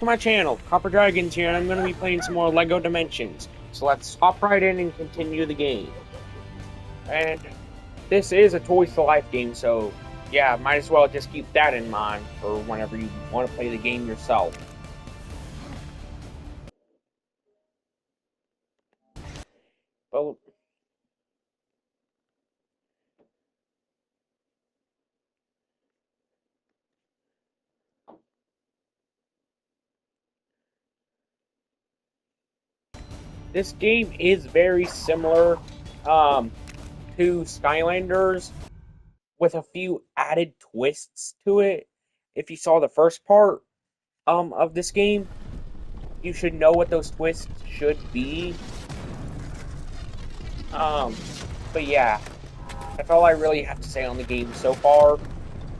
to my channel, Copper Dragons here, and I'm going to be playing some more LEGO Dimensions. So let's hop right in and continue the game. And this is a Toys to Life game, so yeah, might as well just keep that in mind for whenever you want to play the game yourself. Well, this game is very similar to Skylanders, with a few added twists to it. If you saw the first part of this game, you should know what those twists should be. But yeah, that's all I really have to say on the game so far.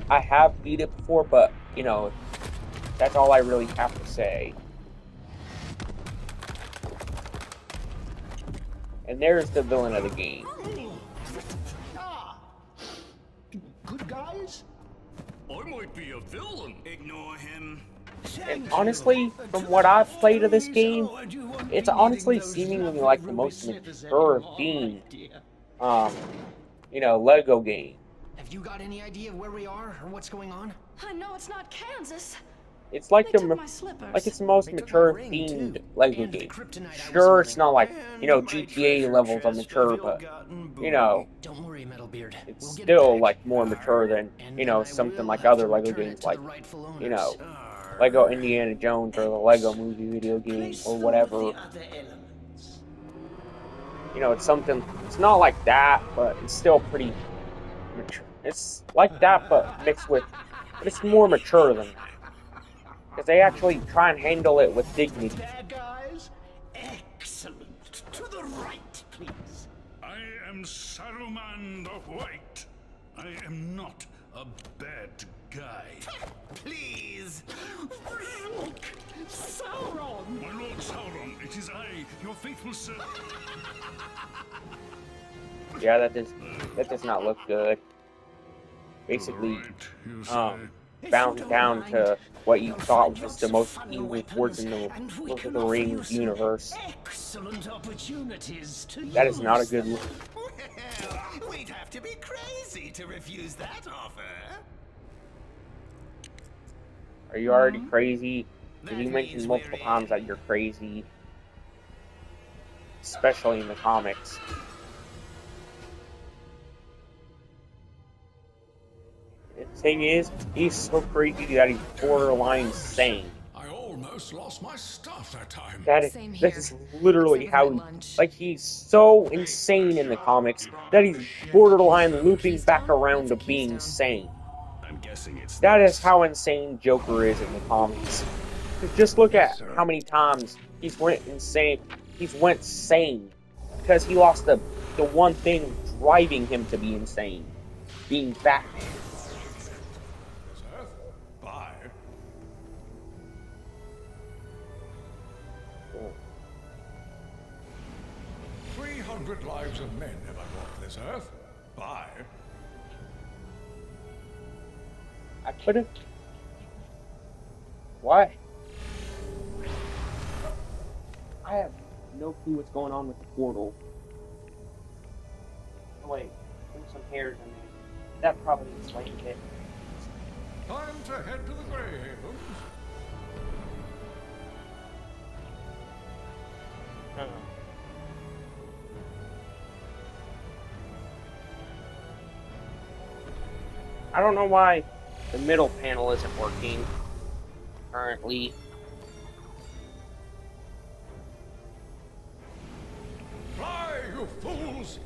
I have beat it before, but you know, that's all I really have to say. And there's the villain of the game. Good guys? I might be a villain. Ignore him. And honestly, from what I've played of this game, it's honestly seemingly like the most mature themed, Lego game. Have you got any idea of where we are or what's going on? I know it's not Kansas. It's like They took my slippers. it's the most mature themed Lego game. Sure, it's not like GTA levels are mature, but Don't worry, Metalbeard. it's still like more mature than something like other Lego games, like Lego Indiana Jones or the Lego Movie video game or whatever. It's something. It's not like that, but it's still pretty mature. It's like that, but but it's more mature than that. Because they actually try and handle it with dignity. Bad guys? Excellent. To the right, please. I am Saruman the White. I am not a bad guy. Please. Sauron. My Lord Sauron, it is I, your faithful servant. Yeah, that does not look good. Basically, Right, bound down to what you thought was the most evil force in the Lord of the Rings universe. Excellent opportunities to That is not a good look. Well, we'd have to be crazy to refuse that offer. Are you already crazy? You mentioned multiple times that you're crazy. Especially in the comics. The thing is, he's so crazy that he's borderline sane. I almost lost my stuff that time. This is literally how he's so insane in the comics that he's borderline looping back around to being sane. I'm guessing it's That is how insane Joker is in the comics. Just look at how many times he's went insane. He's went sane because he lost the one thing driving him to be insane, being Batman. Bye. Oh. 300 lives of men have I walked this earth. Bye. I could've. Why? I have no clue what's going on with the portal. Oh, wait, there's some hairs in there. That probably explains it. Time to head to the Grey Havens. I don't know why the middle panel isn't working currently. Fly, you fools!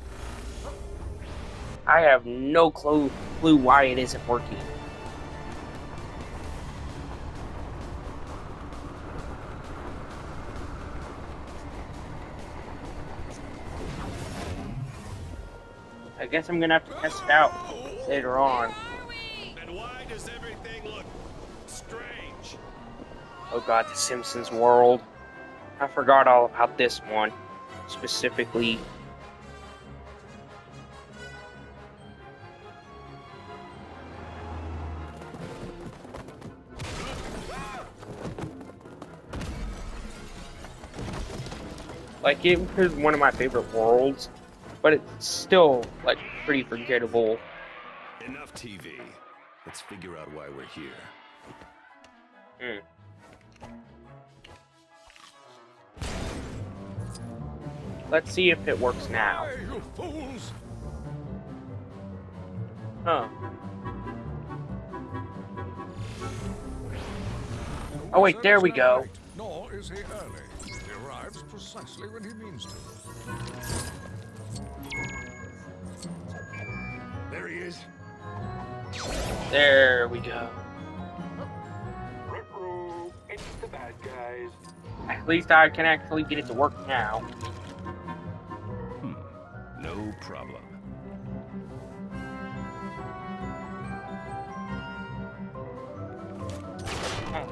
I have no clue why it isn't working. I guess I'm gonna have to test it out later on. And why does everything look strange? Oh god, the Simpsons world. I forgot all about this one, specifically. Like, it was one of my favorite worlds, but it's still, like, pretty forgettable. Enough TV. Let's figure out why we're here. Let's see if it works now. Hey, you fools! Huh. Oh wait, there we go. Nor is he early. He arrives precisely when he means to. There he is. There we go. It's the bad guys. At least I can actually get it to work now. No problem.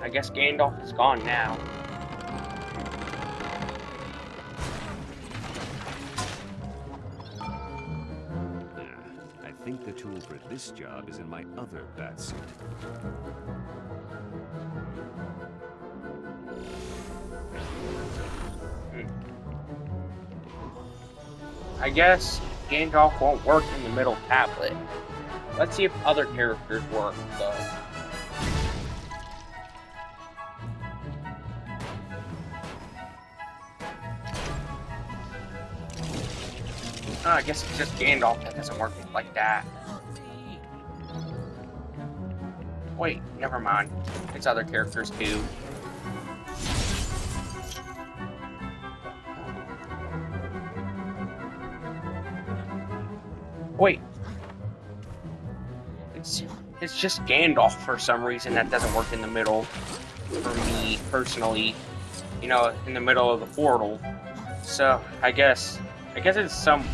I guess Gandalf is gone now. I think the tool for this job is in my other bat suit. I guess Gandalf won't work in the middle tablet. Let's see if other characters work, though. I guess it's just Gandalf that doesn't work like that. Wait, never mind. It's other characters too. Wait. It's just Gandalf for some reason that doesn't work in the middle. For me, personally. You know, in the middle of the portal. So, I guess it's some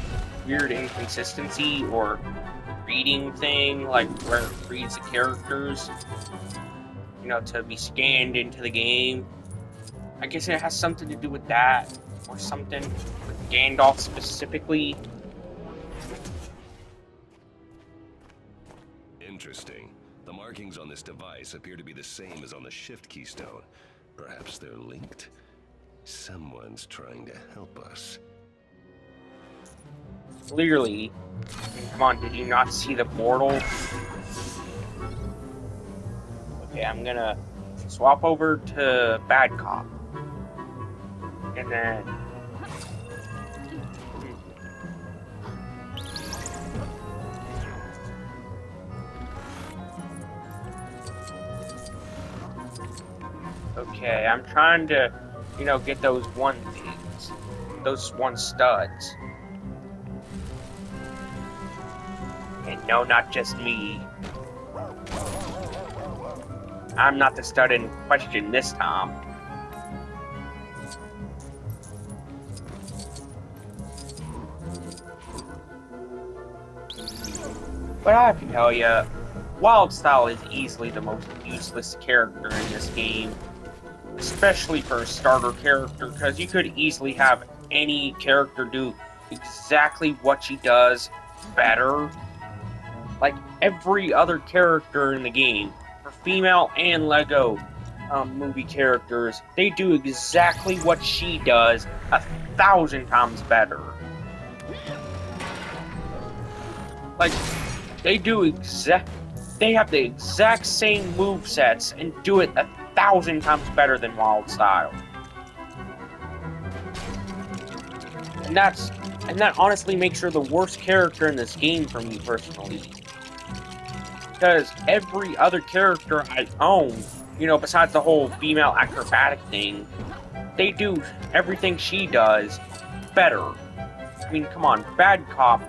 weird inconsistency or reading thing, like where it reads the characters, you know, to be scanned into the game. I guess it has something to do with that, or something with Gandalf specifically. Interesting. The markings on this device appear to be the same as on the shift keystone. Perhaps they're linked? Someone's trying to help us. Clearly. Come on, did you not see the portal? Okay, I'm gonna swap over to Bad Cop. And then... Okay, I'm trying to, you know, get those one things. Those one studs. And no, not just me. I'm not the stud in question this time. But I have to tell you, Wildstyle is easily the most useless character in this game. Especially for a starter character, because you could easily have any character do exactly what she does better. Like every other character in the game, for female and Lego movie characters, they do exactly what she does 1,000 times better. Like, they have the exact same movesets and do it 1,000 times better than Wildstyle. And that honestly makes her the worst character in this game for me personally. Because every other character I own, you know, besides the whole female acrobatic thing, they do everything she does better. I mean, come on, Bad Cop,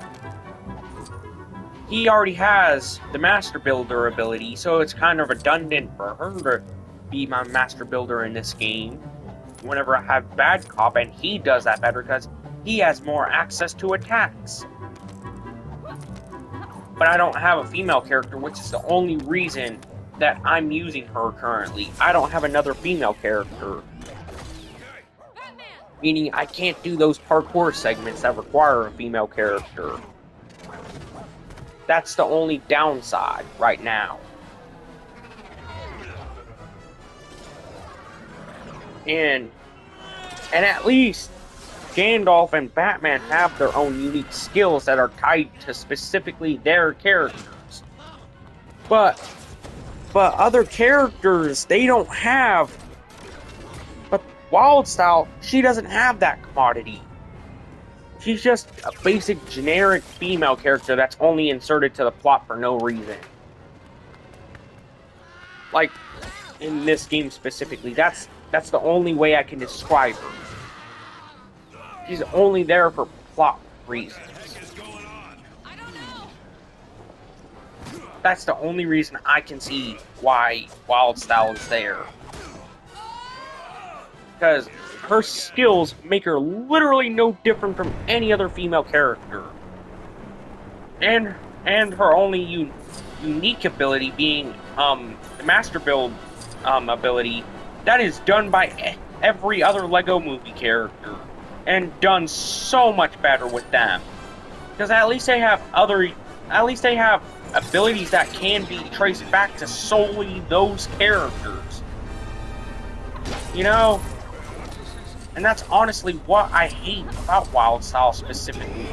he already has the Master Builder ability, so it's kind of redundant for her to be my Master Builder in this game. Whenever I have Bad Cop, and he does that better because he has more access to attacks. But I don't have a female character, which is the only reason that I'm using her currently. I don't have another female character. Meaning I can't do those parkour segments that require a female character. That's the only downside right now. And at least Gandalf and Batman have their own unique skills that are tied to specifically their characters. But other characters, they don't have. But Wildstyle, she doesn't have that commodity. She's just a basic generic female character that's only inserted to the plot for no reason. Like, in this game specifically, that's the only way I can describe her. She's only there for plot reasons. That's the only reason I can see why Wildstyle is there. Because her skills make her literally no different from any other female character. And her only unique ability being the Master Build ability that is done by every other LEGO Movie character, and done so much better with them. Because at least they have abilities that can be traced back to solely those characters. You know? And that's honestly what I hate about Wildstyle specifically.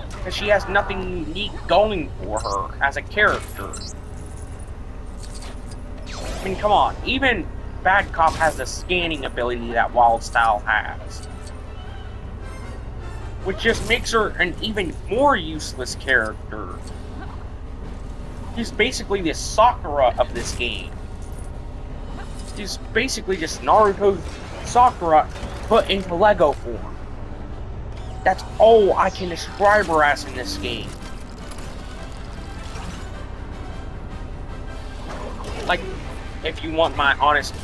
Because she has nothing unique going for her as a character. I mean, come on. Even Bad Cop has the scanning ability that Wildstyle has. Which just makes her an even more useless character. She's basically the Sakura of this game. She's basically just Naruto's Sakura put into LEGO form. That's all I can describe her as in this game. Like, if you want my honest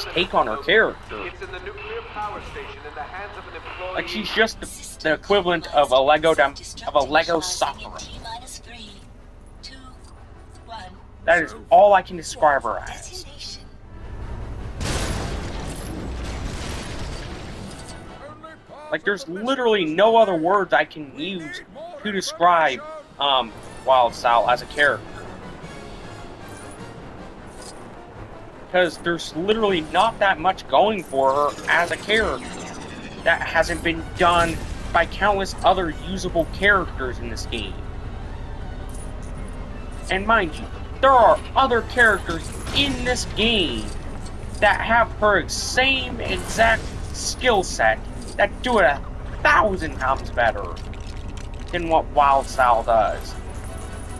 take on her character, It's in the nuclear power station in the hands of an employee. like she's just the equivalent of a Lego Sakura. That is all I can describe her as. Like, there's literally no other words I can use to describe Wildstyle as a character. Because there's literally not that much going for her as a character that hasn't been done by countless other usable characters in this game. And mind you, there are other characters in this game that have her same exact skill set that do it 1,000 times better than what Wildstyle does,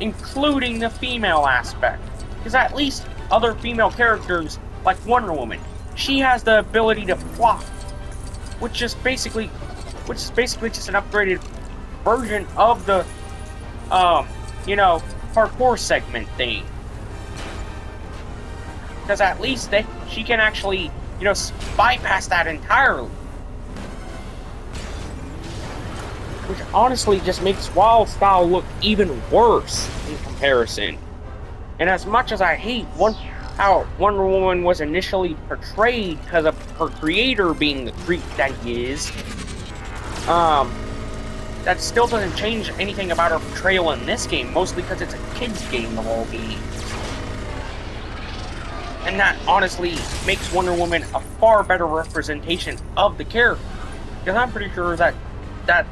including the female aspect. Because at least other female characters, like Wonder Woman, she has the ability to flop, which is basically just an upgraded version of the, parkour segment thing. Because at least she can actually, bypass that entirely. Which honestly just makes Wildstyle look even worse in comparison. And as much as I hate how Wonder Woman was initially portrayed because of her creator being the creep that he is, that still doesn't change anything about her portrayal in this game, mostly because it's a kid's game of all games. And that honestly makes Wonder Woman a far better representation of the character. Because I'm pretty sure that the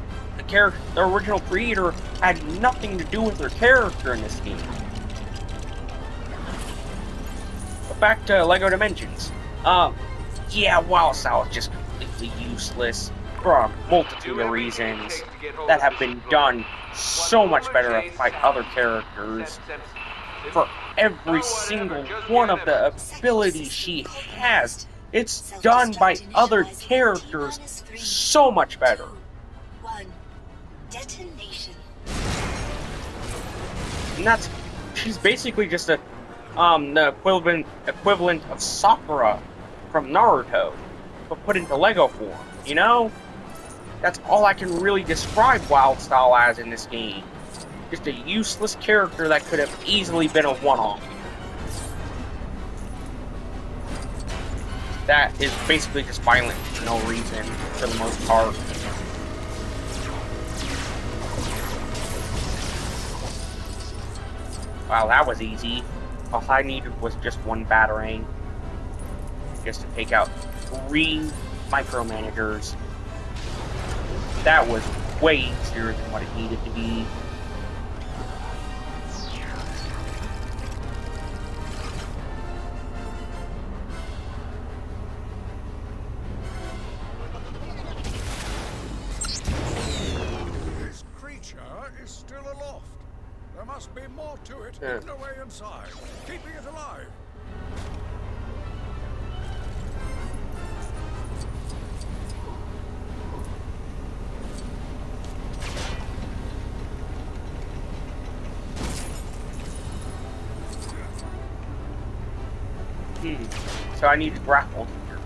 original creator had nothing to do with her character in this game. But back to LEGO Dimensions. Yeah, Wildstyle is just completely useless for a multitude of reasons that have been done so much better to fight other characters. For every single one of the abilities she has, it's done by other characters so much better. Detonation. And she's basically just the equivalent of Sakura from Naruto, but put into LEGO form, you know? That's all I can really describe Wildstyle as in this game. Just a useless character that could have easily been a one-off. That is basically just violent for no reason, for the most part. Wow, that was easy. All I needed was just one batarang. Just to take out 3 micromanagers. That was way easier than what it needed to be. This creature is still aloft. There must be more to it hidden away inside, keeping it alive. So I need to grapple here.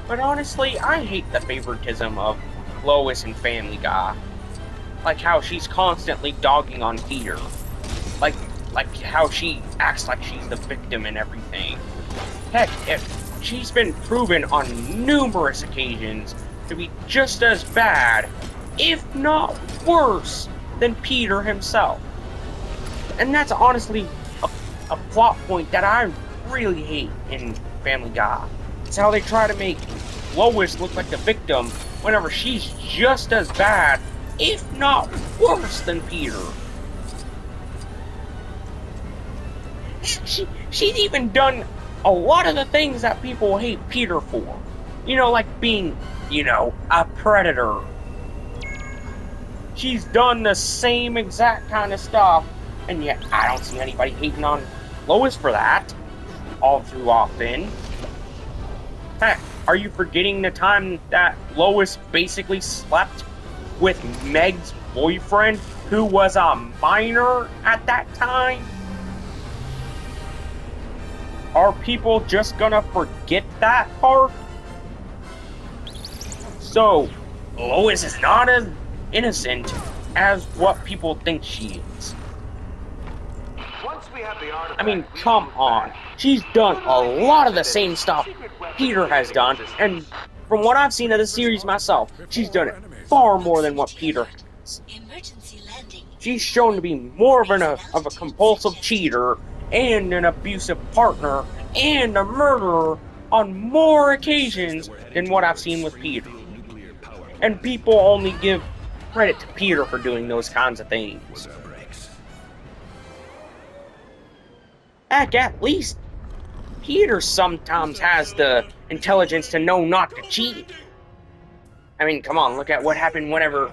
But honestly, I hate the favoritism of Lois and Family Guy. Like how she's constantly dogging on Peter. Like how she acts like she's the victim and everything. Heck, she's been proven on numerous occasions to be just as bad, if not worse, than Peter himself. And that's honestly a plot point that I really hate in Family Guy. It's how they try to make Lois look like the victim whenever she's just as bad, if not worse, than Peter. She's even done a lot of the things that people hate Peter for. You know, like being, a predator. She's done the same exact kind of stuff, and yet I don't see anybody hating on Lois for that all too often. Heck, are you forgetting the time that Lois basically slept with Meg's boyfriend, who was a minor at that time? Are people just gonna forget that part? So, Lois is not as innocent as what people think she is. Once we have the artifact, I mean, come on. She's done a lot of the same stuff Peter has done, and from what I've seen of the series myself, she's done it far more than what Peter has. Emergency landing. She's shown to be more of a compulsive cheater, and an abusive partner, and a murderer on more occasions than what I've seen with Peter. And people only give credit to Peter for doing those kinds of things. Heck, at least Peter sometimes has the intelligence to know not to cheat. I mean, come on, look at what happened whenever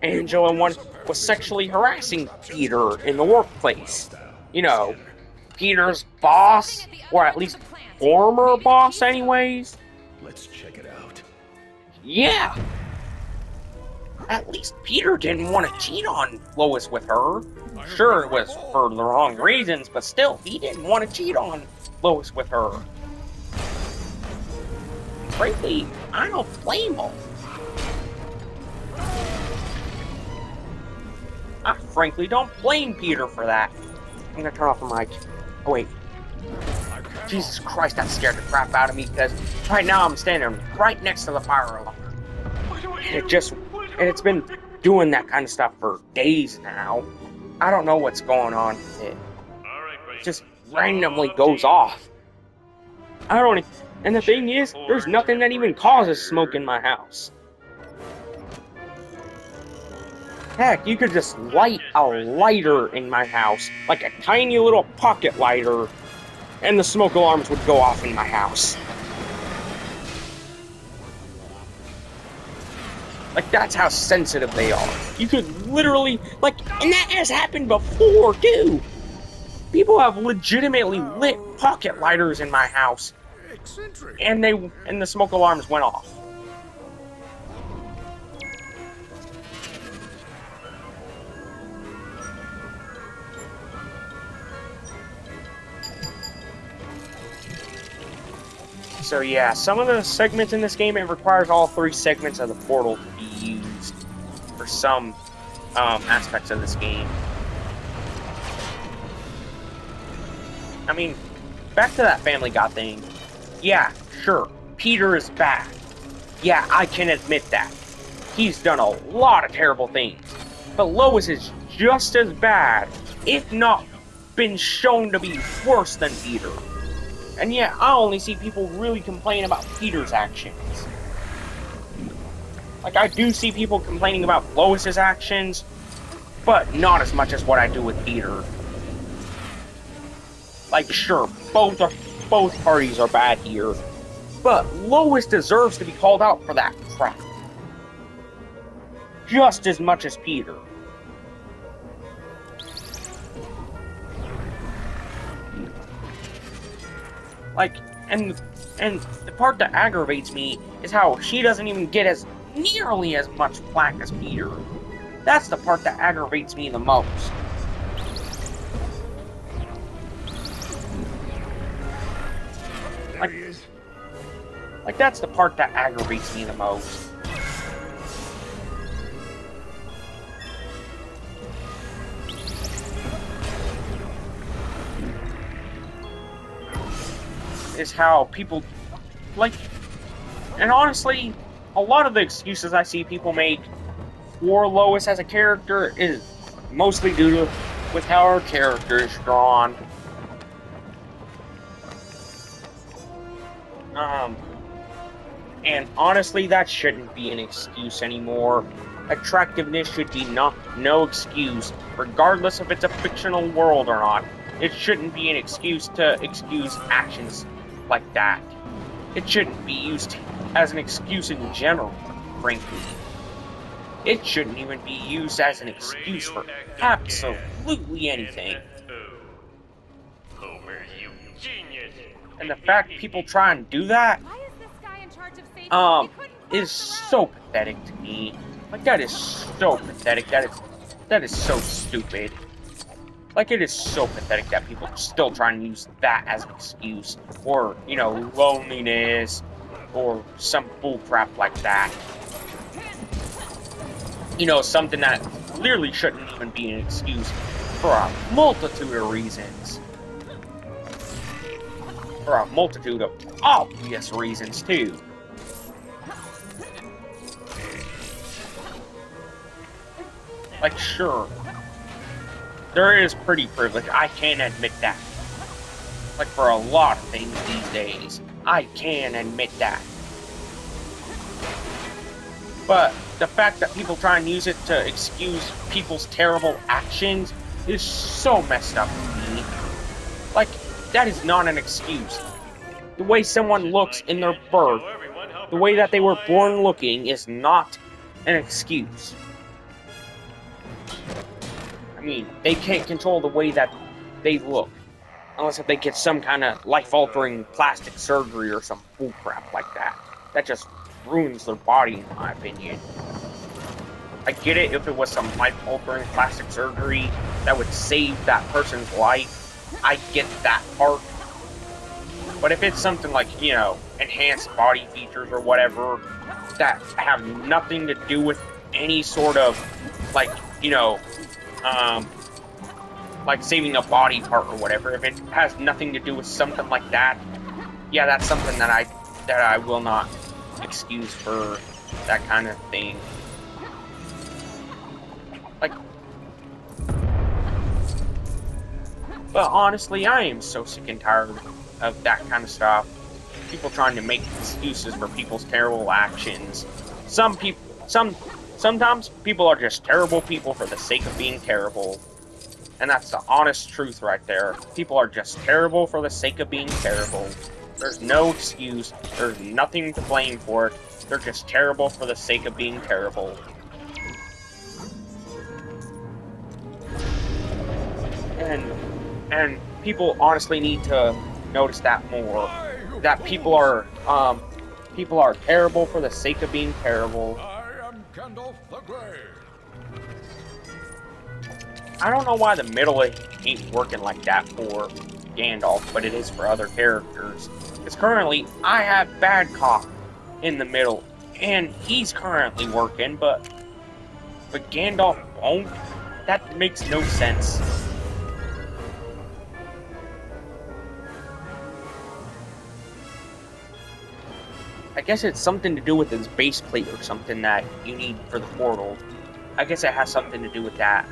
Angela was sexually harassing Peter in the workplace. Peter's boss, or at least former boss anyways. Let's check it out. Yeah. At least Peter didn't want to cheat on Lois with her. Sure, it was for the wrong reasons, but still, he didn't want to cheat on Lois with her. Frankly, I don't blame him. I frankly don't blame Peter for that. I'm gonna turn off the mic. Oh wait. Jesus Christ, that scared the crap out of me, because right now I'm standing right next to the fire alarm. And it's been doing that kind of stuff for days now. I don't know what's going on. It just randomly goes off. And the thing is, there's nothing that even causes smoke in my house. Heck, you could just light a lighter in my house, like a tiny little pocket lighter, and the smoke alarms would go off in my house. Like, that's how sensitive they are. You could literally, and that has happened before, too. People have legitimately lit pocket lighters in my house, and the smoke alarms went off. So yeah, some of the segments in this game, it requires all 3 segments of the portal to be used for some aspects of this game. I mean, back to that Family Guy thing. Yeah, sure, Peter is bad. Yeah, I can admit that. he's done a lot of terrible things. But Lois is just as bad, if not been shown to be worse than Peter. And yet, I only see people really complain about Peter's actions. Like, I do see people complaining about Lois's actions, but not as much as what I do with Peter. Like, sure, both parties are bad here, but Lois deserves to be called out for that crap. Just as much as Peter. Like, and the part that aggravates me is how she doesn't even get as nearly as much flack as Peter. That's the part that aggravates me the most. Like that's the part that aggravates me the most. Is how people, like, and honestly, a lot of the excuses I see people make for Lois as a character is mostly due to with how her character is drawn. And honestly, that shouldn't be an excuse anymore. Attractiveness should be no excuse, regardless if it's a fictional world or not. It shouldn't be an excuse to excuse actions like that. It shouldn't be used as an excuse in general, frankly. It shouldn't even be used as an excuse for absolutely anything. And the fact people try and do that, is so pathetic to me. Like, that is so pathetic. That is so stupid. Like, it is so pathetic that people still try and use that as an excuse. Or, you know, loneliness. Or some bullcrap like that. You know, something that clearly shouldn't even be an excuse for a multitude of reasons. For a multitude of obvious reasons, too. Like, sure, there is pretty privilege, I can admit that. Like, for a lot of things these days, I can admit that. But the fact that people try and use it to excuse people's terrible actions is so messed up to me. Like, that is not an excuse. The way someone looks in their birth, the way that they were born looking, is not an excuse. I mean, they can't control the way that they look. Unless if they get some kind of life-altering plastic surgery or some bullcrap like that. That just ruins their body, in my opinion. I get it if it was some life-altering plastic surgery that would save that person's life. I get that part. But if it's something like, you know, enhanced body features or whatever, that have nothing to do with any sort of, like, you know, like saving a body part or whatever, if it has nothing to do with something like that, yeah, that's something that I will not excuse for that kind of thing. Like, but honestly, I am so sick and tired of that kind of stuff. People trying to make excuses for people's terrible actions. Sometimes people are just terrible people for the sake of being terrible. And that's the honest truth right there. People are just terrible for the sake of being terrible. There's no excuse. There's nothing to blame for it. They're just terrible for the sake of being terrible. And people honestly need to notice that more. That people are terrible for the sake of being terrible. I am Gandalf the Grey. I don't know why the middle ain't working like that for Gandalf, but it is for other characters. Because currently, I have Bad Cop in the middle, and he's currently working, but Gandalf won't? That makes no sense. Like, guess it's something to do with his base plate or something that you need for the portal. I guess it has something to do with that.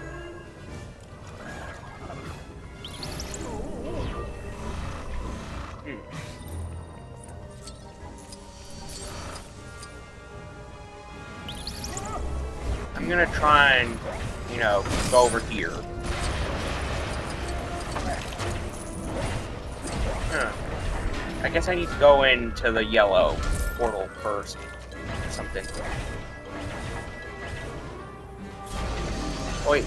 I'm gonna try and, you know, go over here. I guess I need to go into the yellow portal first. Something. Wait.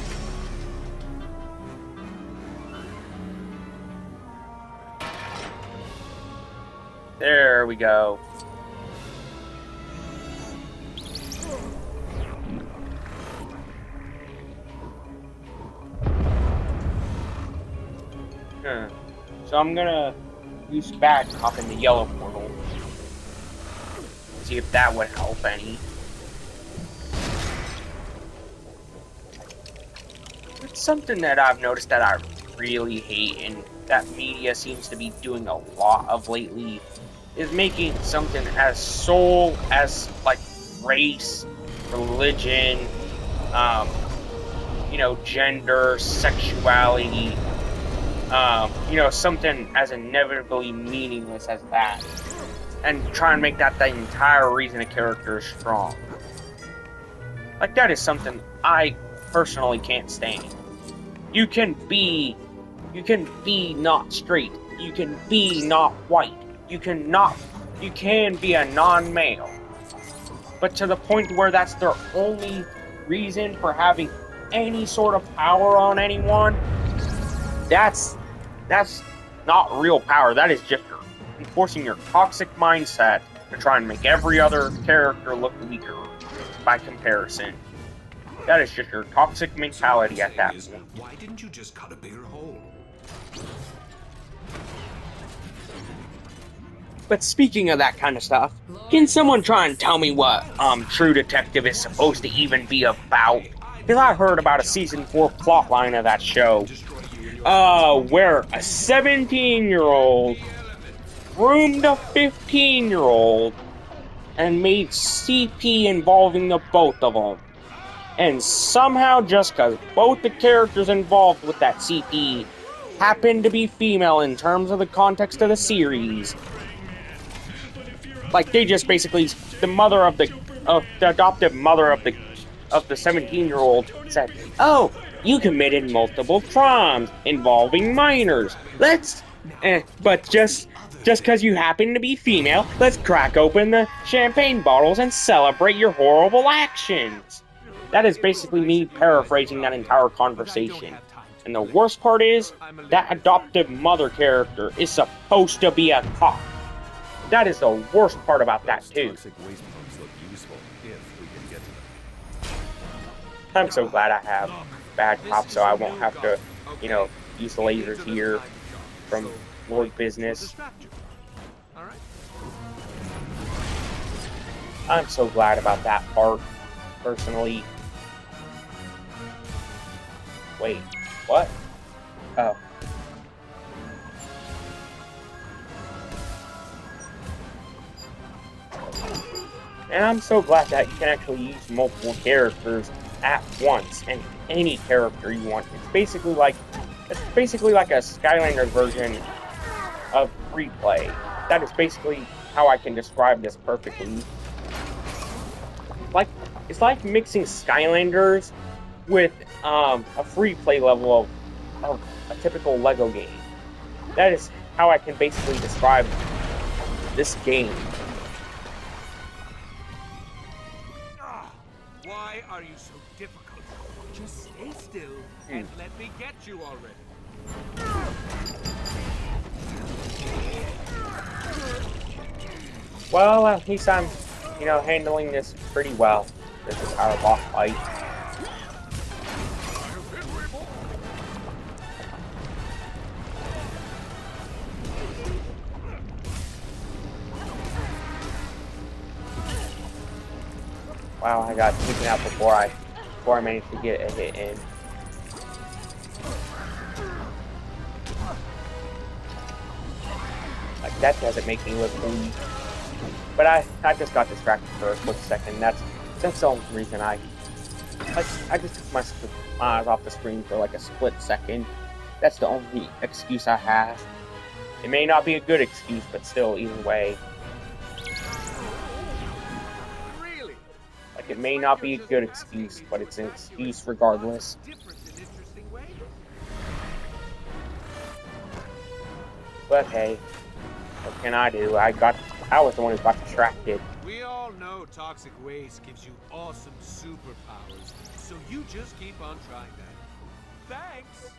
There we go. So I'm gonna use back up in the yellow portal. See if that would help any. It's something that I've noticed that I really hate and that media seems to be doing a lot of lately is making something as soul as like race, religion, you know, gender, sexuality, you know, something as inevitably meaningless as that, and try and make that the entire reason a character is strong. Like, that is something I personally can't stand. You can be not straight. You can be not white. You can be a non-male. But to the point where that's their only reason for having any sort of power on anyone, that's not real power. That is just enforcing your toxic mindset to try and make every other character look weaker by comparison. That is just your toxic mentality at that point. Why didn't you just cut a bigger hole? But speaking of that kind of stuff, can someone try and tell me what True Detective is supposed to even be about? Because I heard about a season 4 plotline of that show. Where a 17-year-old groomed a 15-year-old and made CP involving the both of them. And somehow, just because both the characters involved with that CP happen to be female in terms of the context of the series, like, they just basically, the adoptive mother of the 17-year-old said, "Oh, you committed multiple crimes involving minors. But just because you happen to be female, let's crack open the champagne bottles and celebrate your horrible actions." That is basically me paraphrasing that entire conversation. And the worst part is, that adoptive mother character is supposed to be a cop. That is the worst part about that, too. I'm so glad I have bad cops, so I won't have to, you know, use the lasers here from Lord Business. I'm so glad about that part, personally. Wait, what? Oh. And I'm so glad that you can actually use multiple characters at once, and any character you want. It's basically like a Skylanders version of free play. That is basically how I can describe this perfectly. It's like mixing Skylanders with a free play level of a typical Lego game. That is how I can basically describe this game. Why are you so difficult? Just stay still and let me get you already. Well, at least I'm, you know, handling this pretty well. This is our boss fight. Wow, I got taken out before I managed to get a hit in. Like, that doesn't make me look weak. But I just got distracted for a quick second. That's the only reason I just took my eyes off the screen for like a split second. That's the only excuse I have. It may not be a good excuse, but still, either way. Really? Like, it may not be a good excuse, but it's an excuse regardless. Different and interesting way? But hey, what can I do? I was the one who got distracted. We all know toxic waste gives you awesome superpowers, so you just keep on trying that. Thanks!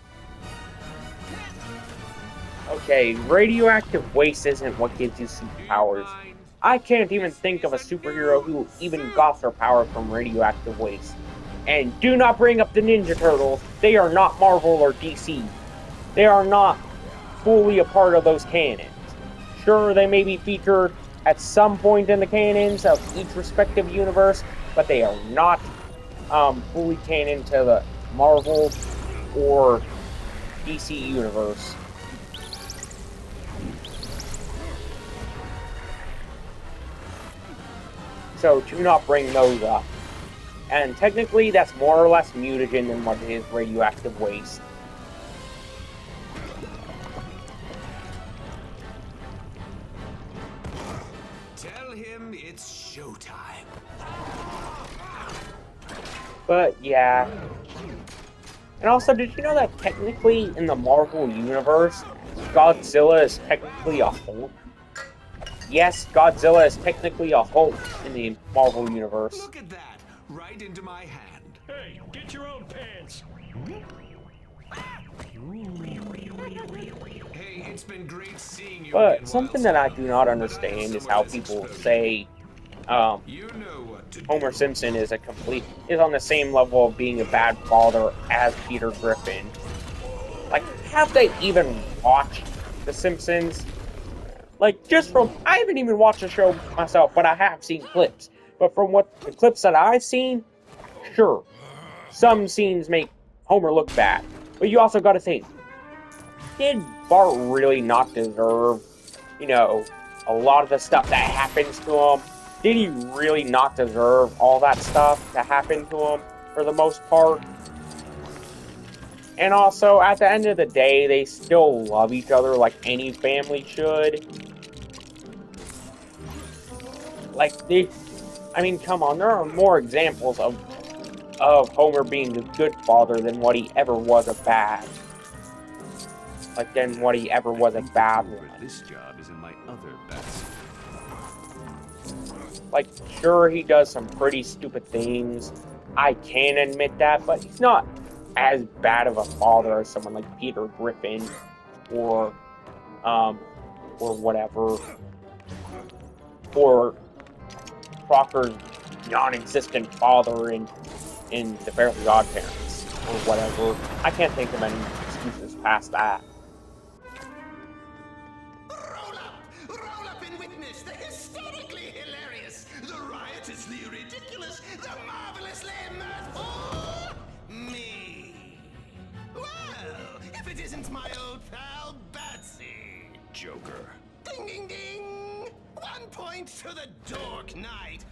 Okay, radioactive waste isn't what gives you superpowers. I can't even think of a superhero who even got their power from radioactive waste. And do not bring up the Ninja Turtles. They are not Marvel or DC. They are not fully a part of those canons. Sure, they may be featured at some point in the canons of each respective universe, but they are not fully canon to the Marvel or DC universe. So do not bring those up. And technically, that's more or less mutagen than what it is radioactive waste. Tell him it's showtime. But yeah. And also, did you know that technically in the Marvel universe, Godzilla is technically a Hulk? Yes, Godzilla is technically a Hulk in the Marvel universe. Look at that, right into my hand. Hey, get your own pants. Hey, it's been great seeing you. But again, something Wild that I Star. do not But I understand have is how someone people that's say You know what to Homer do. Simpson is on the same level of being a bad father as Peter Griffin. Like, have they even watched The Simpsons? Like, I haven't even watched the show myself, but I have seen clips. But from the clips that I've seen, sure, some scenes make Homer look bad. But you also gotta think, did Bart really not deserve, a lot of the stuff that happens to him? Did he really not deserve all that stuff to happen to him, for the most part? And also, at the end of the day, they still love each other like any family should. Come on, there are more examples of Homer being a good father than what he ever was a bad. Than what he ever was a bad one. This job is in my other bets. Sure, he does some pretty stupid things. I can admit that, but he's not as bad of a father as someone like Peter Griffin or whatever. Or Crocker's non-existent father in The Fairly Odd Parents or whatever. I can't think of any excuses past that. Roll up and witness the hysterically hilarious, the riotously ridiculous, the marvelously mirthful me. Well, if it isn't my old pal Batsy. Joker. Ding ding ding! 1 point to the Dork Knight.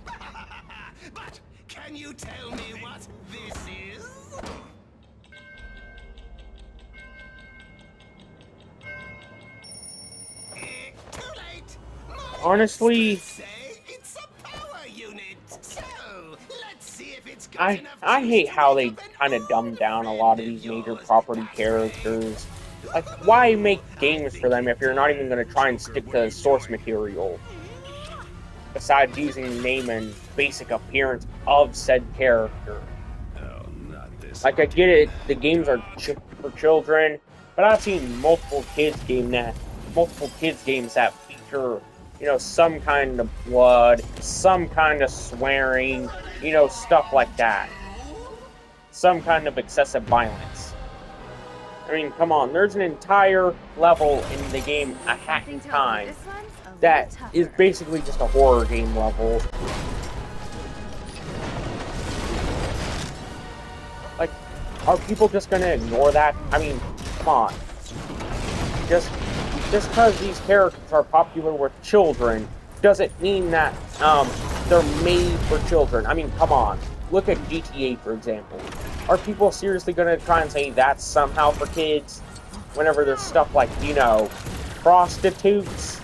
But can you tell me what this is? Too late. Honestly, Say it's a power unit. So let's see if it's got I enough juice hate to how make they up an kind of dumb down a lot of these old major friend of property yours. characters. Why make games for them if you're not even going to try and stick to source material? Besides using the name and basic appearance of said character. Oh, not this. I get it, the games are for children, but I've seen multiple kids games that feature, some kind of blood, some kind of swearing, stuff like that. Some kind of excessive violence. Come on, there's an entire level in the game, A Hat in Time, that is basically just a horror game level. Are people just gonna ignore that? Come on. Just because these characters are popular with children doesn't mean that they're made for children. I mean, come on. Look at GTA, for example. Are people seriously going to try and say that's somehow for kids? Whenever there's stuff like, you know, prostitutes,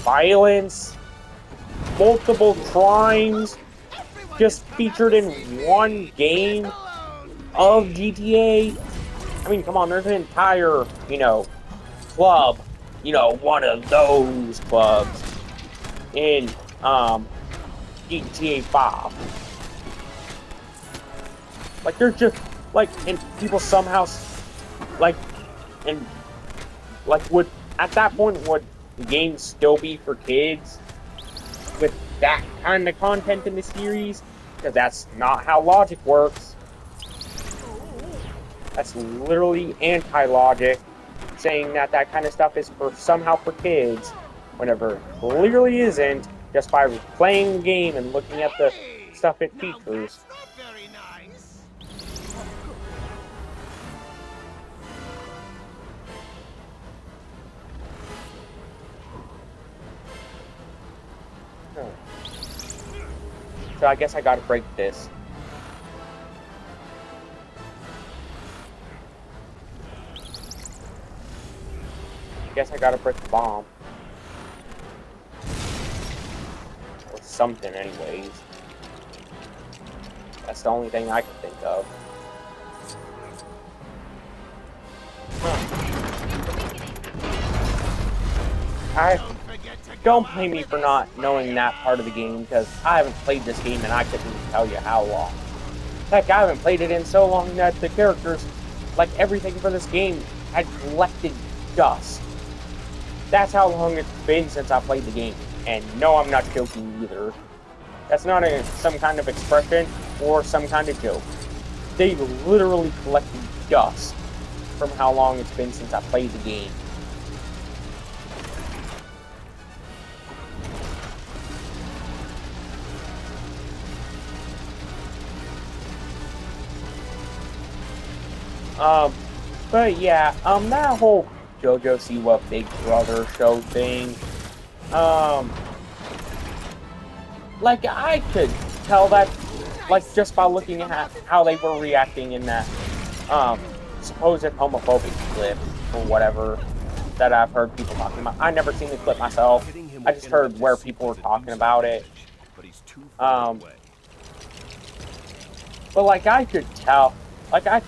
violence, multiple crimes, just featured in one game of GTA? I mean, come on, there's an entire, you know, club, you know, one of those clubs in GTA 5. Like, there's just, like, and people somehow, like, and, like, would, at that point, would the game still be for kids with that kind of content in the series? Because that's not how logic works. That's literally anti-logic, saying that that kind of stuff is for somehow for kids, whenever it clearly isn't, just by playing the game and looking at the stuff it features. Very nice. So I guess I gotta break this. Guess I gotta break the bomb. Or something, anyways. That's the only thing I can think of. Don't blame me for not knowing that part of the game, because I haven't played this game and I couldn't even tell you how long. Heck, I haven't played it in so long that the characters, like everything for this game, had collected dust. That's how long it's been since I played the game. And no, I'm not joking either. That's not some kind of expression or some kind of joke. They literally collected dust from how long it's been since I played the game. But yeah, that whole JoJo Siwa Big Brother show thing, like, I could tell that, like, just by looking at how they were reacting in that, supposed homophobic clip, or whatever, that I've heard people talking about. I never seen the clip myself. I just heard where people were talking about it. But, like, I could tell, like, I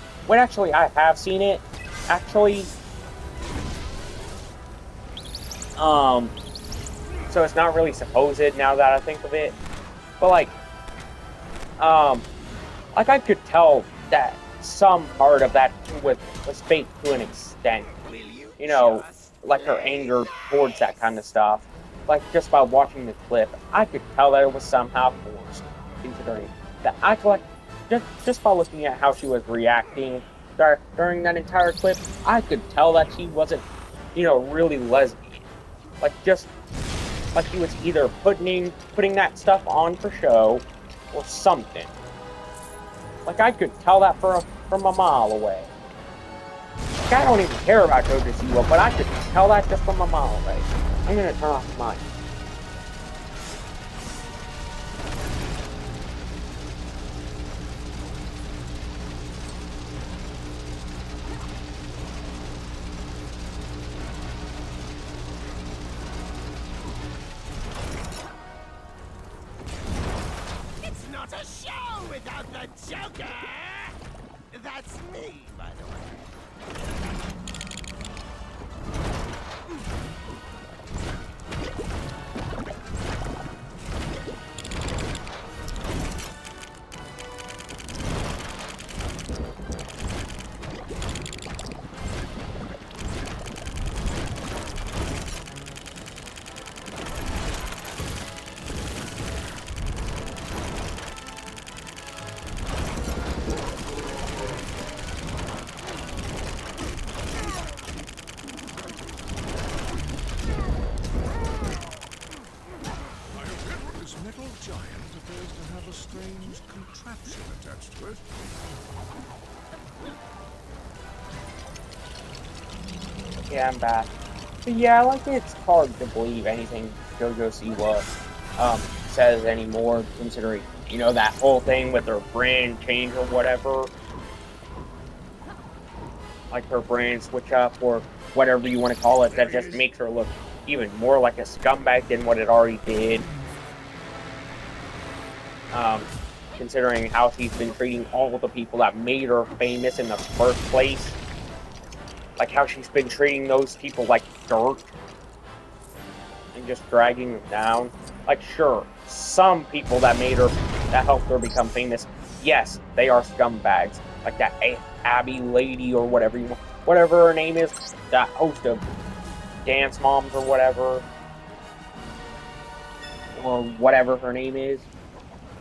have seen it, actually. So it's not really supposed now that I think of it. But like I could tell that some part of that was fake to an extent. You know, like her anger towards that kind of stuff. Like, just by watching the clip, I could tell that it was somehow forced, considering that just by looking at how she was reacting during that entire clip, I could tell that she wasn't, you know, really lesbian. Like, just like he was either putting that stuff on for show or something. Like, I could tell that from a mile away. Like, I don't even care about JoJo Siwa, but I could tell that just from a mile away. I'm gonna turn off the mic. It's not a show without the Joker! That's me, by the way. This metal giant appears to have a strange contraption attached to it. Yeah, I'm back. But yeah, like, it's hard to believe anything JoJo Siwa says anymore, considering, you know, that whole thing with her brand change or whatever. Like her brand switch up or whatever you want to call it, that just makes her look even more like a scumbag than what it already did. Considering how she's been treating all of the people that made her famous in the first place. Like how she's been treating those people like dirt. And just dragging them down. Like, sure, some people that helped her become famous, yes, they are scumbags. Like that Abby lady or whatever her name is, that host of Dance Moms or whatever. Or whatever her name is.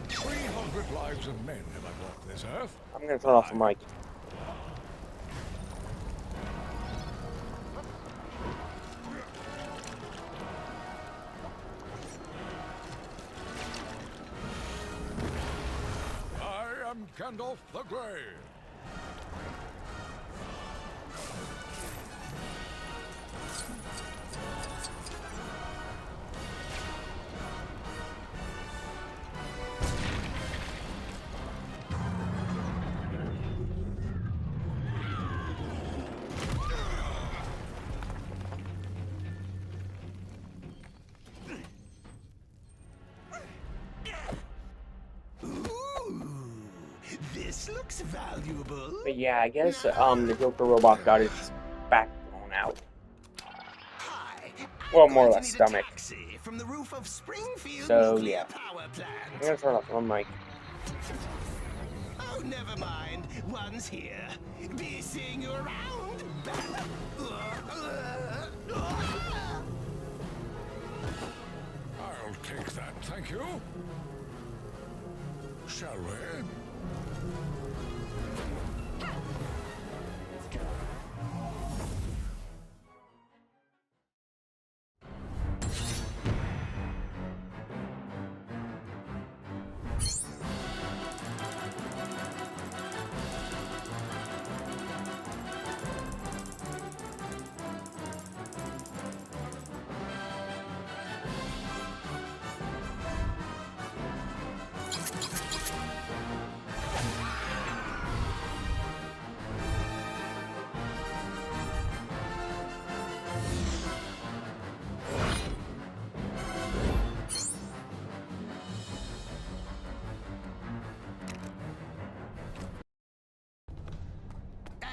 300 lives of men have I walked this earth. I'm gonna turn off the mic. I am Gandalf the Grey. This looks valuable. But yeah, I guess the Joker robot got its back blown out. Hi, Well, more or I'm less going to need a stomach. taxi from the roof of Springfield So Nuclear yeah, Power I'm Plant. gonna turn off the mic. Oh, never mind. One's here. Be seeing you around. I'll take that, thank you. Shall we?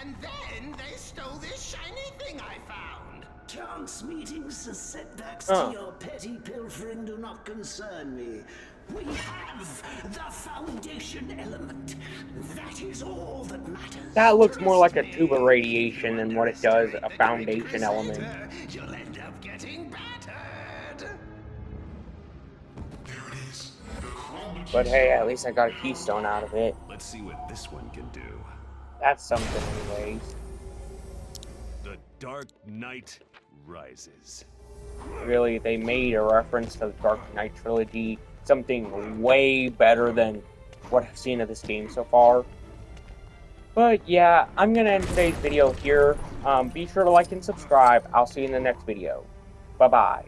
And then they stole this shiny thing I found. Chance meetings and setbacks Oh. to your petty pilfering do not concern me. We have the foundation element. That is all that matters. That looks more like a tube of radiation than what it does a foundation element. You'll end up getting battered. But hey, at least I got a keystone out of it. Let's see what this one can do. That's something anyways. The Dark Knight rises. Really, they made a reference to the Dark Knight trilogy. Something way better than what I've seen of this game so far. But yeah, I'm gonna end today's video here. Be sure to like and subscribe. I'll see you in the next video. Bye-bye.